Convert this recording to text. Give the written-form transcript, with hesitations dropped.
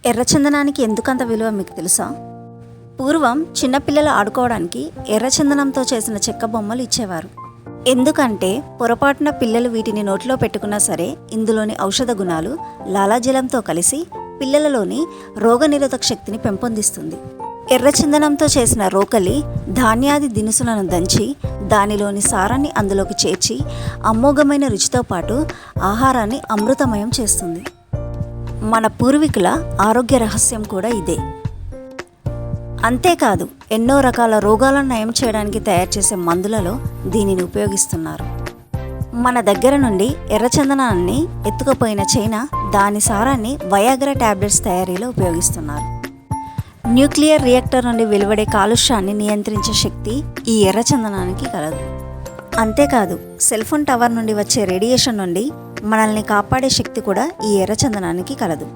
ఎర్రచందనానికి ఎందుకంత విలువ మీకు తెలుసా? పూర్వం చిన్నపిల్లలు ఆడుకోవడానికి ఎర్రచందనంతో చేసిన చెక్క బొమ్మలు ఇచ్చేవారు. ఎందుకంటే పొరపాటున పిల్లలు వీటిని నోట్లో పెట్టుకున్నా సరే ఇందులోని ఔషధ గుణాలు లాలాజలంతో కలిసి పిల్లలలోని రోగనిరోధక శక్తిని పెంపొందిస్తుంది. ఎర్రచందనంతో చేసిన రోకలి ధాన్యాది దినుసులను దంచి దానిలోని సారాన్ని అందులోకి చేర్చి అమోఘమైన రుచితో పాటు ఆహారాన్ని అమృతమయం చేస్తుంది. మన పూర్వీకుల ఆరోగ్య రహస్యం కూడా ఇదే. అంతేకాదు ఎన్నో రకాల రోగాలను నయం చేయడానికి తయారు చేసే మందులలో దీనిని ఉపయోగిస్తున్నారు. మన దగ్గర నుండి ఎర్రచందనాన్ని ఎత్తుకుపోయిన చైనా దాని సారాన్ని వయాగ్రా టాబ్లెట్స్ తయారీలో ఉపయోగిస్తున్నారు. న్యూక్లియర్ రియాక్టర్ నుండి వెలువడే కాలుష్యాన్ని నియంత్రించే శక్తి ఈ ఎర్రచందనానికి కలదు. అంతేకాదు సెల్ ఫోన్ టవర్ నుండి వచ్చే రేడియేషన్ నుండి మనల్ని కాపాడే శక్తి కూడా ఈ ఎర్రచందనానికి కలదు.